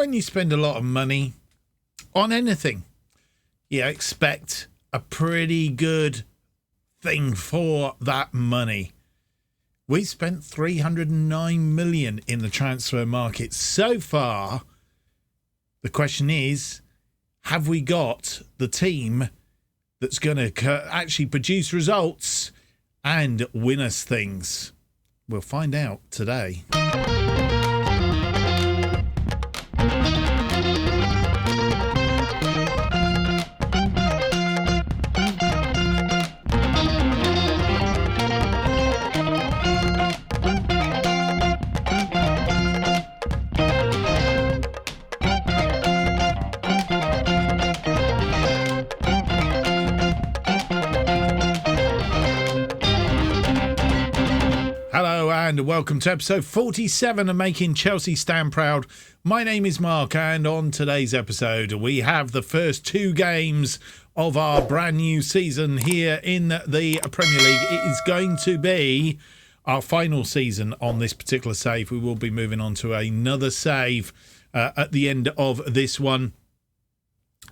when you spend a lot of money on anything, you expect a pretty good thing for that money. We spent 309 million in the transfer market so far. The question is, have we got the team that's going to actually produce results and win us things? We'll find out today. And welcome to episode 47 of Making Chelsea Stand Proud. My name is Mark, and on today's episode we have the first two games of our brand new season here in the Premier League. It is going to be our final season on this particular save. We will be moving on to another save at the end of this one.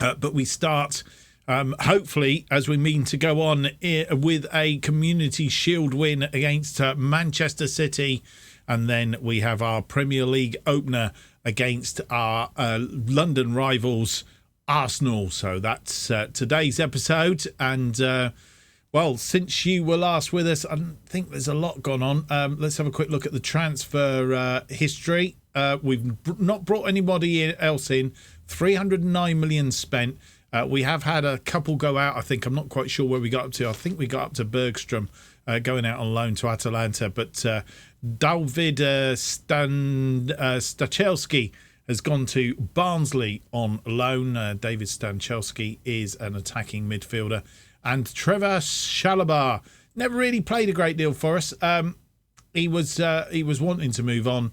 But we start... hopefully, as we mean to go on with a Community Shield win against Manchester City, and then we have our Premier League opener against our London rivals, Arsenal. So that's today's episode. And, well, since you were last with us, I think there's a lot gone on. Let's have a quick look at the transfer history. We've not brought anybody else in. 309 million spent. We have had a couple go out, I think. I'm not quite sure where we got up to. I think we got up to Bergstrom going out on loan to Atalanta. But David Stanchelski has gone to Barnsley on loan. David Stanchelski is an attacking midfielder. And Trevor Chalobah never really played a great deal for us. He was wanting to move on.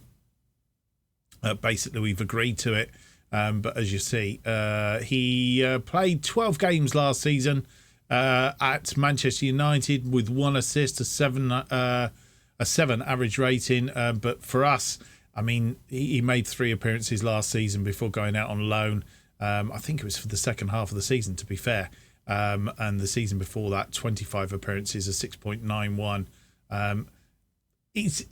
Basically, we've agreed to it. But as you see, he played 12 games last season at Manchester United with 1 assist, a 7 average rating. But for us, I mean, he made 3 appearances last season before going out on loan. I think it was for the second half of the season, to be fair. And the season before that, 25 appearances, a 6.91. He's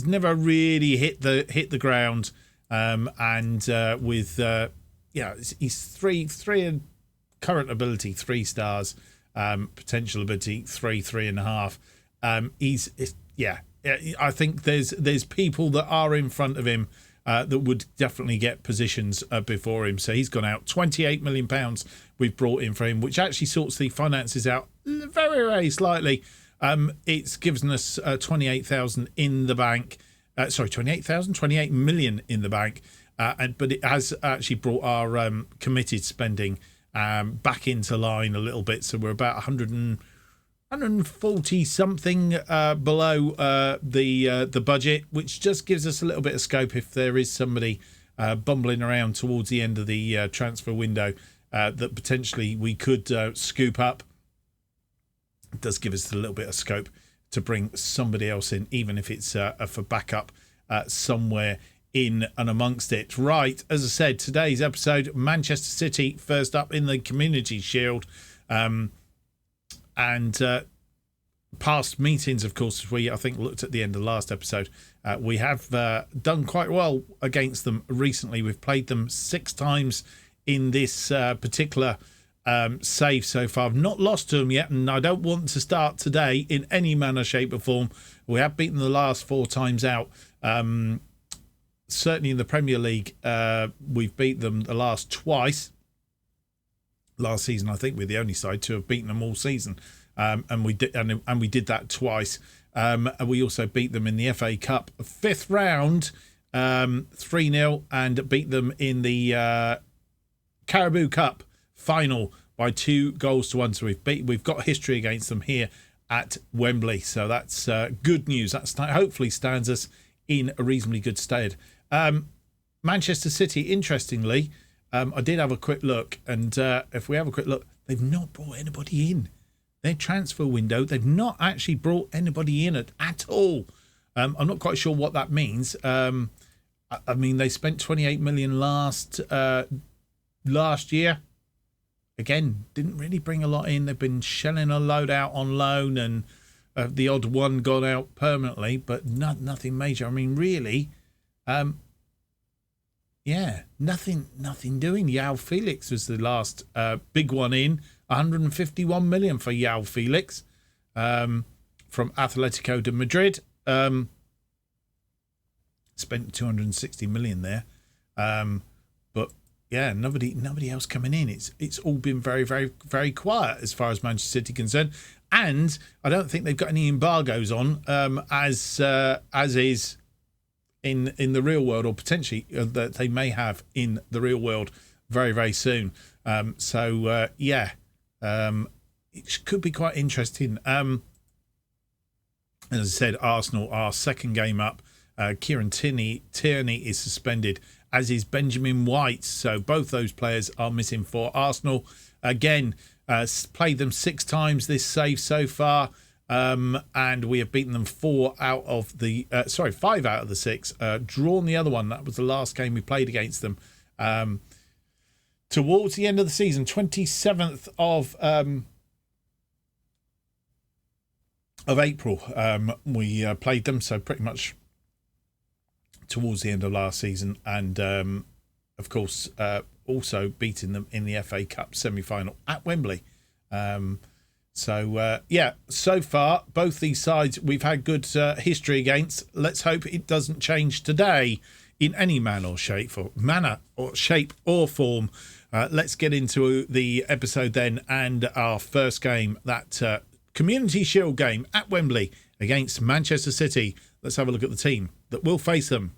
never really hit the ground. He's three current ability 3 stars, potential ability 3.5. I think there's people that are in front of him that would definitely get positions before him. So he's gone out. £28 million we've brought in for him, which actually sorts the finances out very, very slightly. It's given us 28,000 in the bank. 28 million in the bank, but it has actually brought our committed spending back into line a little bit. So we're about 140 something below the budget, which just gives us a little bit of scope if there is somebody bumbling around towards the end of the transfer window that potentially we could scoop up. It does give us a little bit of scope to bring somebody else in, even if it's for backup somewhere in and amongst it. Right, as I said, today's episode, Manchester City first up in the Community Shield. And past meetings, of course, I think looked at the end of the last episode, we have done quite well against them recently. We've played them 6 times in this particular save so far. I've not lost to them yet, and I don't want to start today in any manner, shape or form. We have beaten the last 4 times out. Certainly in the Premier League, we've beat them the last twice. Last season, I think we're the only side to have beaten them all season, and we did that twice. And we also beat them in the FA Cup 5th round, 3-0, and beat them in the Carabao Cup final by 2-1. So we've got history against them here at Wembley. So that's good news. That hopefully stands us in a reasonably good stead. Manchester City, interestingly, I did have a quick look, and if we have a quick look, they've not brought anybody in. Their transfer window, they've not actually brought anybody in at all. I'm not quite sure what that means. I mean, they spent 28 million last year. Again, didn't really bring a lot in. They've been shelling a load out on loan, and the odd one got out permanently, but nothing major. I mean, really, nothing doing. João Felix was the last big one in. 151 million for João Felix from Atletico de Madrid. Spent 260 million there, but yeah, nobody else coming in. It's all been very, very, very quiet as far as Manchester City concerned, and I don't think they've got any embargoes on as is in the real world, or potentially that they may have in the real world very, very soon. It could be quite interesting. As I said, Arsenal are second game up. Kieran Tierney is suspended, as is Benjamin White. So both those players are missing for Arsenal. Again, played them 6 times this save so far, and we have beaten them 5 out of the 6. Drawn the other one. That was the last game we played against them. Towards the end of the season, 27th of April, we played them. So pretty much towards the end of last season, and of course also beating them in the FA Cup semi-final at Wembley. So far both these sides we've had good history against. Let's hope it doesn't change today in any manner or shape or form. Let's get into the episode then, and our first game, that Community Shield game at Wembley against Manchester City. Let's have a look at the team that will face them.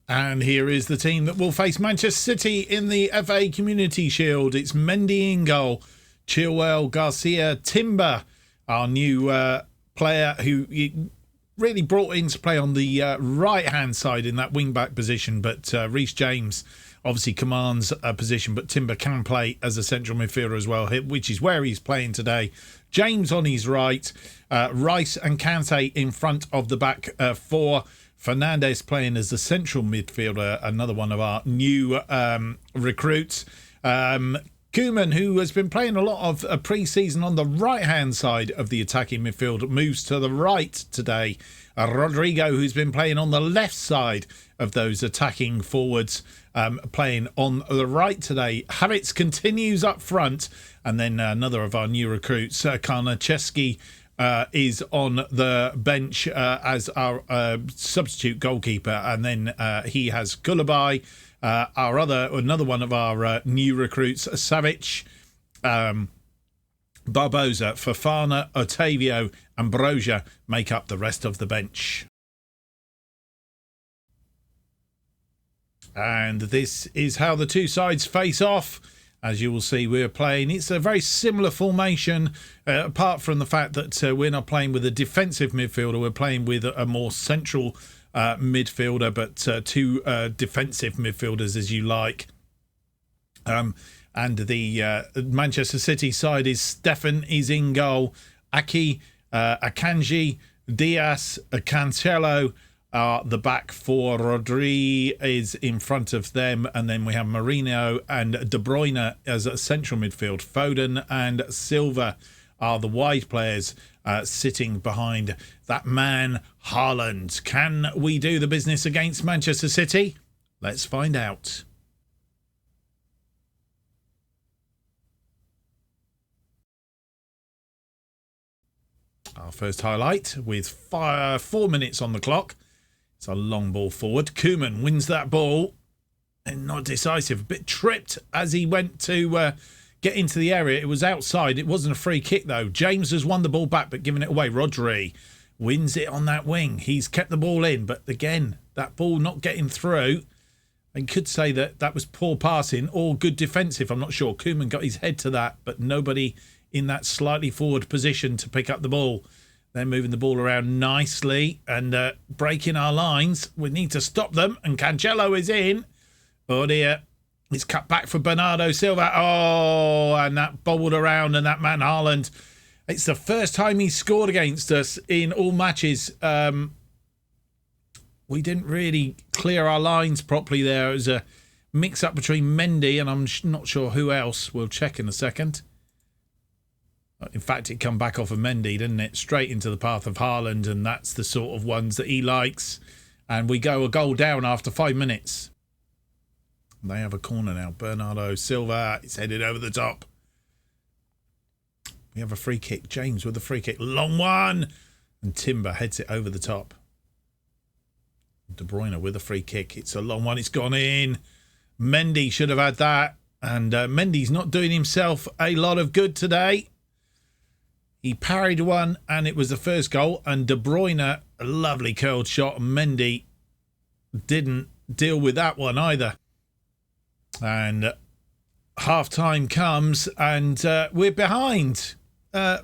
And here is the team that will face Manchester City in the FA Community Shield. It's Mendy in goal, Chilwell, Garcia, Timber, our new player who really brought in to play on the right-hand side in that wing-back position. But Reece James obviously commands a position, but Timber can play as a central midfielder as well, which is where he's playing today. James on his right, Rice and Kante in front of the back four. Fernandes playing as the central midfielder, another one of our new recruits. Koeman, who has been playing a lot of pre-season on the right-hand side of the attacking midfield, moves to the right today. Rodrigo, who's been playing on the left side of those attacking forwards, playing on the right today. Havertz continues up front, and then another of our new recruits, Karnacheski, is on the bench as our substitute goalkeeper, and then he has Koulibaly, another one of our new recruits, Savic, Barbosa, Fofana, Otavio, and Broja make up the rest of the bench. And this is how the two sides face off. As you will see, we're playing. It's a very similar formation, apart from the fact that we're not playing with a defensive midfielder. We're playing with a more central midfielder, but two defensive midfielders, as you like. And the Manchester City side is Stefan is in goal, Aki, Akanji, Diaz, Cancelo are the back four. Rodri is in front of them, and then we have Mourinho and De Bruyne as a central midfield. Foden and Silva are the wide players sitting behind that man Haaland. Can we do the business against Manchester City? Let's find out. Our first highlight with 4 minutes on the clock. It's a long ball forward. Koeman wins that ball, and not decisive. A bit tripped as he went to get into the area. It was outside. It wasn't a free kick, though. James has won the ball back, but given it away. Rodri wins it on that wing. He's kept the ball in, but again, that ball not getting through. I could say that was poor passing or good defensive. I'm not sure. Koeman got his head to that, but nobody in that slightly forward position to pick up the ball. They're moving the ball around nicely and breaking our lines. We need to stop them. And Cancelo is in. Oh, dear. It's cut back for Bernardo Silva. Oh, and that bobbled around. And that man, Haaland, It's the first time he's scored against us in all matches. We didn't really clear our lines properly there. It was a mix-up between Mendy and I'm not sure who else. We'll check in a second. In fact, it come back off of Mendy, didn't it? Straight into the path of Haaland, and that's the sort of ones that he likes. And we go a goal down after 5 minutes. They have a corner now. Bernardo Silva, it's headed over the top. We have a free kick. James with the free kick. Long one. And Timber heads it over the top. De Bruyne with a free kick. It's a long one. It's gone in. Mendy should have had that. And Mendy's not doing himself a lot of good today. He parried one and it was the first goal. And De Bruyne, a lovely curled shot. And Mendy didn't deal with that one either. And half time comes and we're behind,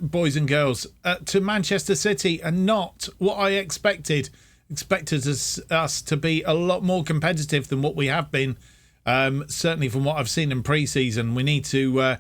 boys and girls, to Manchester City, and not what I expected. Expected us to be a lot more competitive than what we have been. Certainly from what I've seen in pre-season. We need to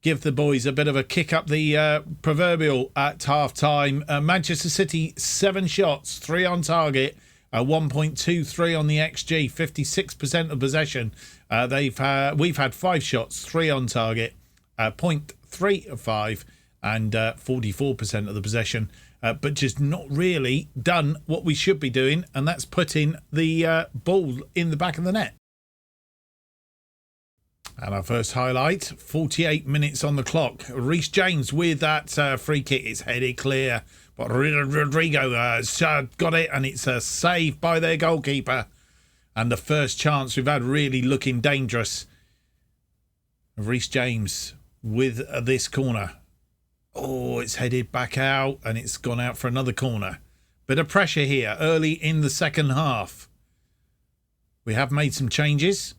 give the boys a bit of a kick up the proverbial at half-time. Manchester City, 7 shots, 3 on target, 1.23 on the XG, 56% of possession. We've had 5 shots, 3 on target, 0.35 and 44% of the possession. But just not really done what we should be doing, and that's putting the ball in the back of the net. And our first highlight, 48 minutes on the clock. Reece James with that free kick. It's headed clear, but Rodrigo has got it, and it's a save by their goalkeeper. And the first chance we've had really looking dangerous. Reece James with this corner. Oh, it's headed back out and it's gone out for another corner. Bit of pressure here early in the second half. We have made some changes.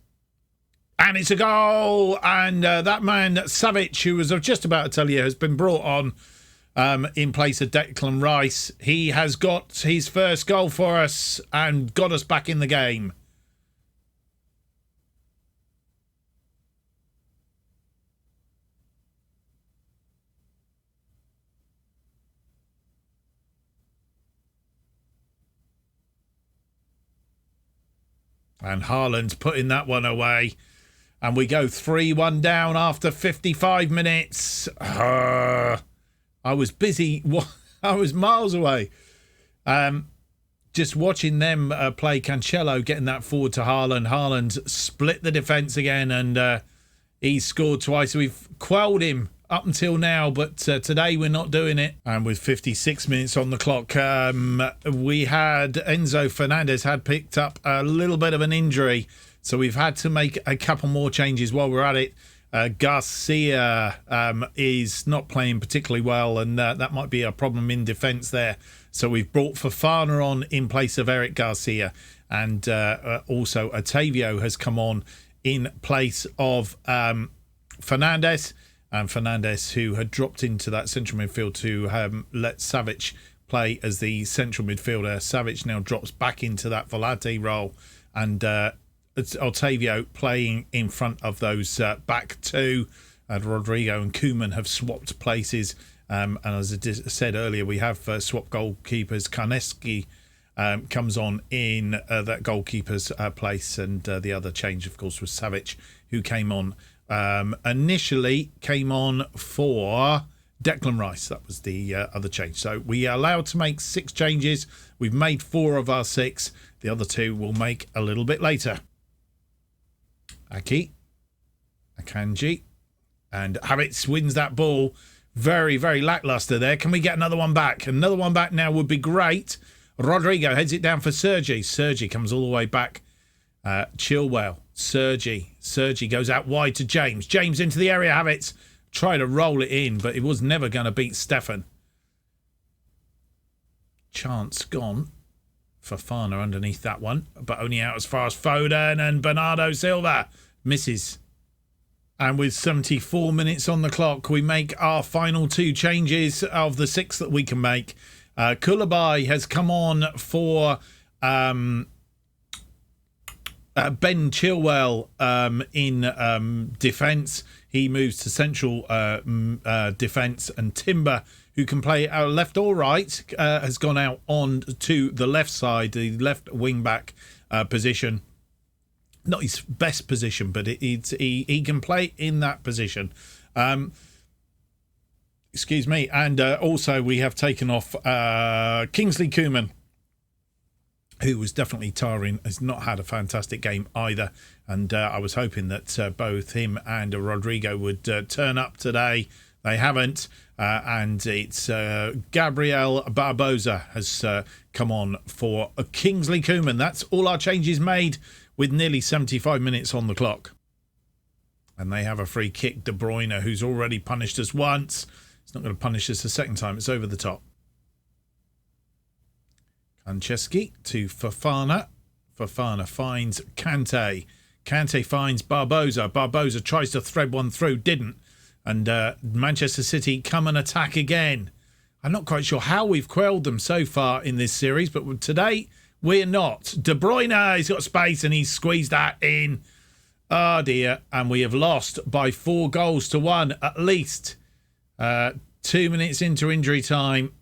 And it's a goal. And that man, Savic, who was just about to tell you, has been brought on in place of Declan Rice. He has got his first goal for us and got us back in the game. And Haaland's putting that one away. And we go 3-1 down after 55 minutes. I was busy. I was miles away. Just watching them play. Cancelo getting that forward to Haaland. Haaland split the defence again. And he's scored twice. We've quelled him up until now, but today we're not doing it. And with 56 minutes on the clock, we had Enzo Fernandez had picked up a little bit of an injury, so we've had to make a couple more changes while we're at it. Garcia is not playing particularly well, and that might be a problem in defence there. So we've brought Fofana on in place of Eric Garcia, and also Otavio has come on in place of Fernandez. And Fernandez, who had dropped into that central midfield to let Savic play as the central midfielder. Savic now drops back into that Volante role, and it's Otavio playing in front of those back two. Rodrigo and Koeman have swapped places, and as I said earlier, we have swapped goalkeepers. Karneski comes on in that goalkeeper's place, and the other change, of course, was Savic, who came on. Initially came on for Declan Rice. That was the other change. So we are allowed to make 6 changes. We've made 4 of our 6. The other 2 we'll make a little bit later. Akanji, and Havertz wins that ball. Very, very lackluster there. Can we get another one back? Another one back now would be great. Rodrigo heads it down for Sergi. Sergi comes all the way back. Chilwell. Sergi goes out wide to James. James into the area. Havertz try to roll it in, but it was never going to beat Stefan. Chance gone. Fofana underneath that one, but only out as far as Foden, and Bernardo Silva misses. And with 74 minutes on the clock, we make our final 2 changes of the 6 that we can make. Koulibaly has come on for Ben Chilwell in defence. He moves to central defence, and Timber, who can play out left or right, has gone out on to the left side, the left wing back position. Not his best position, but he can play in that position. Excuse me. And also we have taken off Kingsley Coman, who was definitely tiring, has not had a fantastic game either. And I was hoping that both him and Rodrigo would turn up today. They haven't. And it's Gabriel Barbosa has come on for Kingsley Coman. That's all our changes made with nearly 75 minutes on the clock. And they have a free kick. De Bruyne, who's already punished us once. It's not going to punish us a second time. It's over the top. Kancheski to Fofana. Fofana finds Kante. Kante finds Barbosa. Barbosa tries to thread one through, didn't. And Manchester City come and attack again. I'm not quite sure how we've quelled them so far in this series, but today we're not. De Bruyne, he's got space and he's squeezed that in. Oh dear. And we have lost by 4-1 at least. 2 minutes into injury time.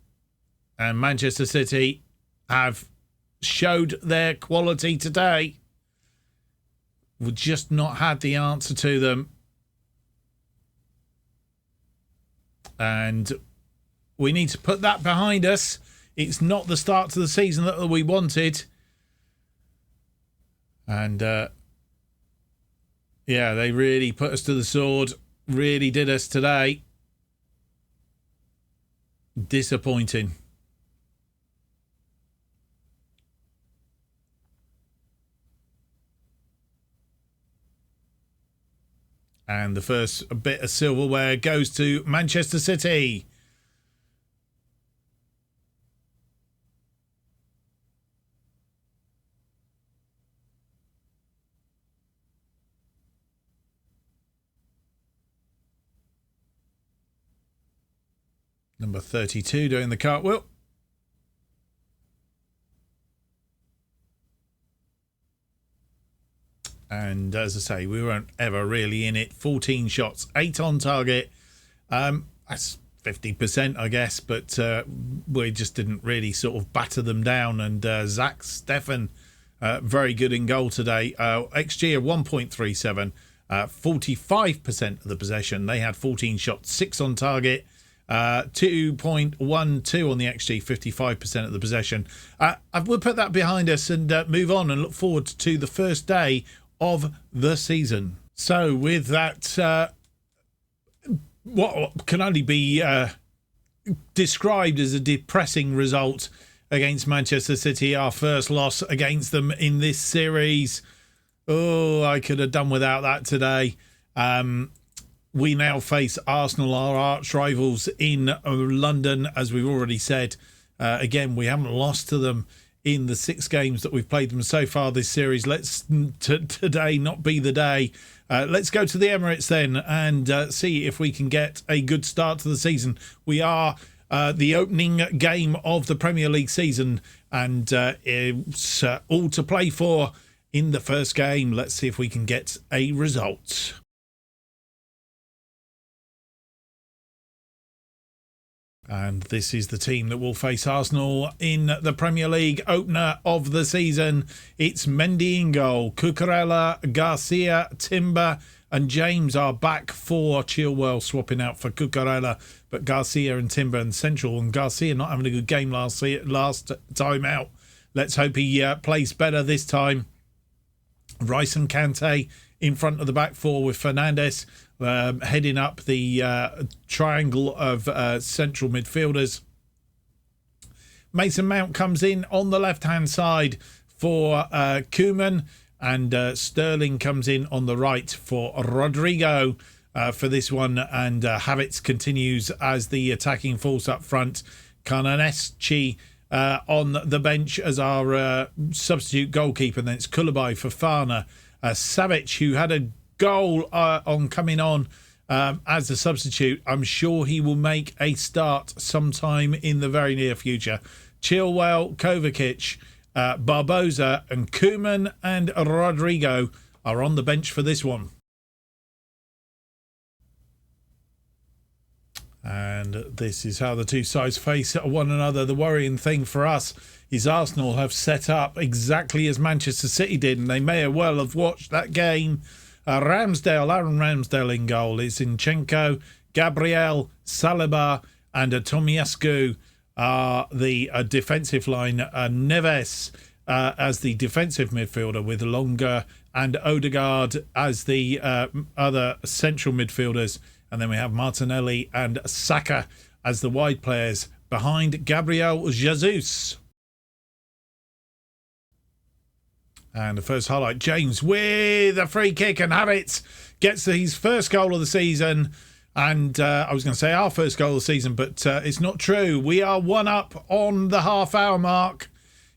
And Manchester City have showed their quality today. We've just not had the answer to them. And we need to put that behind us. It's not the start to the season that we wanted. And yeah, they really put us to the sword. Really did us today. Disappointing. And the first bit of silverware goes to Manchester City. Number 32 doing the cartwheel. And as I say, we weren't ever really in it. 14 shots, 8 on target. That's 50%, I guess. But we just didn't really sort of batter them down. And Zach Steffen, very good in goal today. XG of 1.37, 45% of the possession. They had 14 shots, 6 on target. 2.12 on the XG, 55% of the possession. We'll put that behind us and move on and look forward to the first day of the season. So with that, what can only be described as a depressing result against Manchester City, our first loss against them in this series. Oh, I could have done without that today. We now face Arsenal, our arch rivals in London, as we've already said. Again, we haven't lost to them in the 6 games that we've played them so far this series. Let's today not be the day. Let's go to the Emirates then and see if we can get a good start to the season. We are the opening game of the Premier League season, and it's all to play for in the first game. Let's see if we can get a result. And this is the team that will face Arsenal in the Premier League opener of the season. It's Mendy in goal. Cucurella, Garcia, Timber and James are back for Chilwell, swapping out for Cucurella. But Garcia and Timber and central. And Garcia not having a good game last time out. Let's hope he plays better this time. Rice and Kante in front of the back four with Fernandes heading up the triangle of central midfielders. Mason Mount comes in on the left-hand side for Koeman, and Sterling comes in on the right for Rodrigo for this one, and Havertz continues as the attacking force up front. Karnaneschi on the bench as our substitute goalkeeper, and then it's Koulibaly, Fofana, Savic, who had a goal on coming on as a substitute. I'm sure he will make a start sometime in the very near future. Chilwell, Kovacic, Barbosa and Koeman and Rodrigo are on the bench for this one. And this is how the two sides face one another. The worrying thing for us is Arsenal have set up exactly as Manchester City did, and they may well have watched that game. Aaron Ramsdale in goal. It's Zinchenko, Gabriel, Saliba and Tomiascu are the defensive line. Neves as the defensive midfielder with Longa and Odegaard as the other central midfielders. And then we have Martinelli and Saka as the wide players behind Gabriel Jesus. And the first highlight, James with a free kick, and Havertz gets his first goal of the season. And I was going to say our first goal of the season, but it's not true. We are 1-up on the half-hour mark.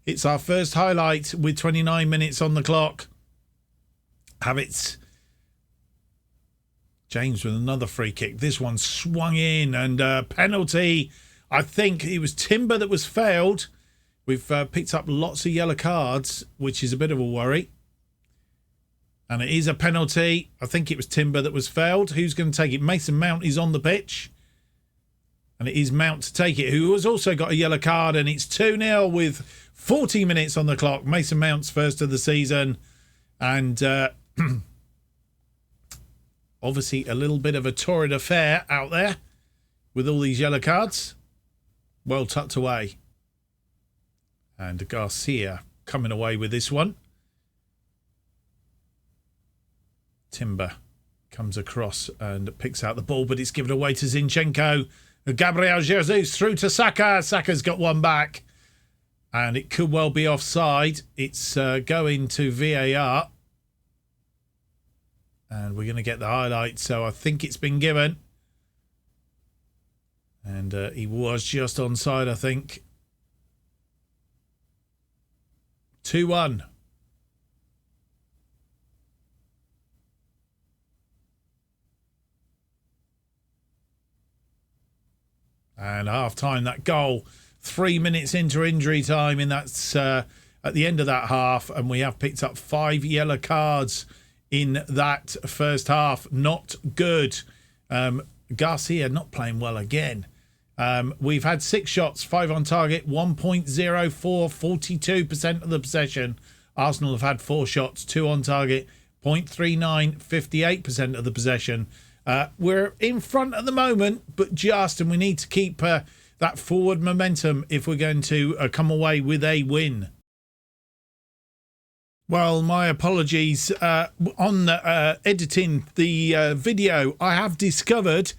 It's our first highlight with 29 minutes on the clock. Havertz. James with another free kick. This one swung in, and penalty. I think it was Timber that was failed. We've picked up lots of yellow cards, which is a bit of a worry. And it is a penalty. I think it was Timber that was failed. Who's going to take it? Mason Mount is on the pitch. And it is Mount to take it, who has also got a yellow card. And it's 2-0 with 40 minutes on the clock. Mason Mount's first of the season. And obviously a little bit of a torrid affair out there with all these yellow cards. Well tucked away. And Garcia coming away with this one. Timber comes across and picks out the ball, but it's given away to Zinchenko. Gabriel Jesus through to Saka. Saka's got one back. And it could well be offside. It's going to VAR. And we're going to get the highlight. So I think it's been given. And he was just onside, I think. 2-1. And half-time, that goal. 3 minutes into injury time, and that's at the end of that half. And we have picked up 5 yellow cards in that first half. Not good. Garcia not playing well again. We've had 6 shots, 5 on target, 1.04, 42% of the possession. Arsenal have had 4 shots, 2 on target, 0.39, 58% of the possession. We're in front at the moment, but and we need to keep that forward momentum if we're going to come away with a win. Well, my apologies. On editing the video, I have discovered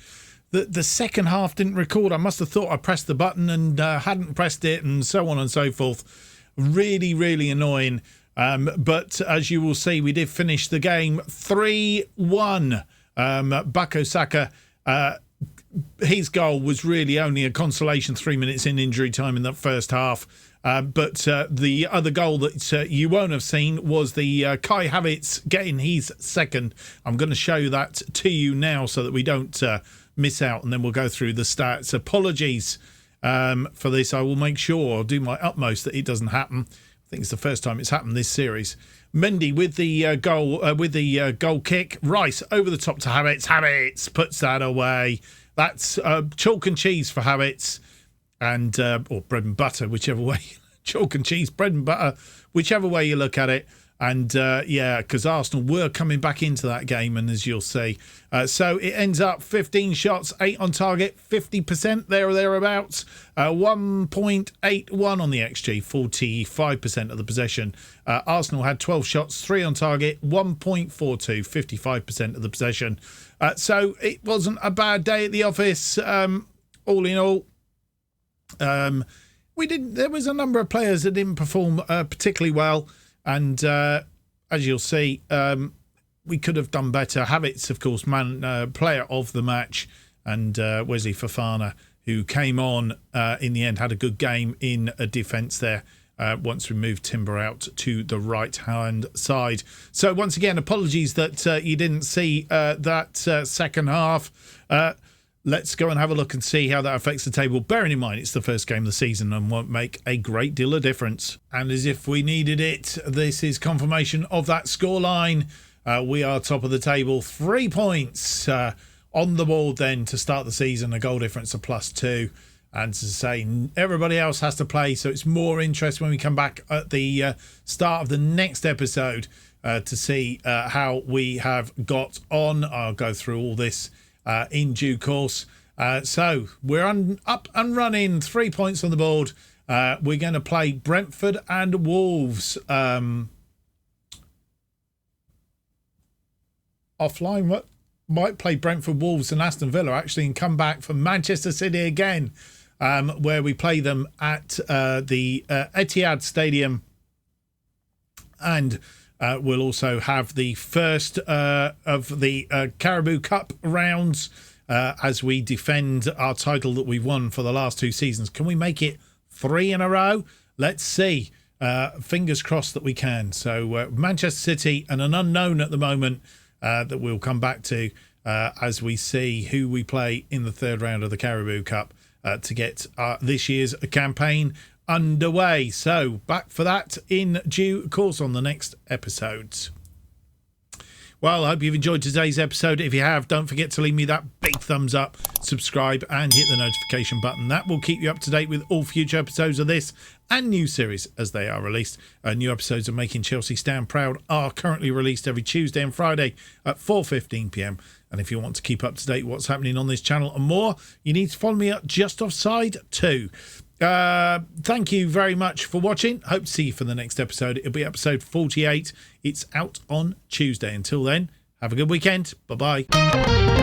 that the second half didn't record. I must have thought I pressed the button and hadn't pressed it, and so on and so forth. Really, really annoying. But as you will see, we did finish the game 3-1. Bukayo Saka, his goal was really only a consolation 3 minutes in injury time in that first half. But the other goal that you won't have seen was the Kai Havertz getting his second. I'm going to show that to you now so that we don't miss out, and then we'll go through the stats. Apologies for this. I will make sure, I'll do my utmost that it doesn't happen. I think it's the first time it's happened this series. Mendy with the goal kick. Rice over the top to Havertz. Havertz puts that away. That's chalk and cheese for Havertz, and or bread and butter, whichever way. Chalk and cheese, bread and butter, whichever way you look at it. And yeah, because Arsenal were coming back into that game, and as you'll see, so it ends up 15 shots, 8 on target, 50% there or thereabouts, 1.81 on the XG, 45% of the possession. Arsenal had 12 shots, 3 on target, 1.42, 55% of the possession. So it wasn't a bad day at the office, all in all. There was a number of players that didn't perform particularly well. And as you'll see, we could have done better. Havertz, of course, player of the match, and Wesley Fofana, who came on in the end, had a good game in a defence there once we moved Timber out to the right-hand side. So once again, apologies that you didn't see that second half. let's go and have a look and see how that affects the table. Bearing in mind, it's the first game of the season and won't make a great deal of difference. And as if we needed it, this is confirmation of that scoreline. We are top of the table, 3 points on the board then to start the season, a goal difference of +2. And to say everybody else has to play, so it's more interest when we come back at the start of the next episode to see how we have got on. I'll go through all this in due course. So we're up and running, 3 points on the board. We're going to play Brentford and Wolves. Offline, might play Brentford, Wolves and Aston Villa actually, and come back for Manchester City again, where we play them at the Etihad Stadium. And we'll also have the first of the Carabao Cup rounds as we defend our title that we've won for the last 2 seasons. Can we make it 3 in a row? Let's see. Fingers crossed that we can. So Manchester City and an unknown at the moment that we'll come back to as we see who we play in the third round of the Carabao Cup to get this year's campaign underway. So back for that in due course on the next episodes. Well, I hope you've enjoyed today's episode. If you have, don't forget to leave me that big thumbs up, subscribe and hit the notification button. That will keep you up to date with all future episodes of this and new series as they are released. New episodes of Making Chelsea Stand Proud are currently released every Tuesday and Friday at 4:15 p.m. And if you want to keep up to date with what's happening on this channel and more, you need to follow me at Just Offside 2. Thank you very much for watching. Hope to see you for the next episode. It'll be episode 48. It's out on Tuesday. Until then, have a good weekend. Bye-bye.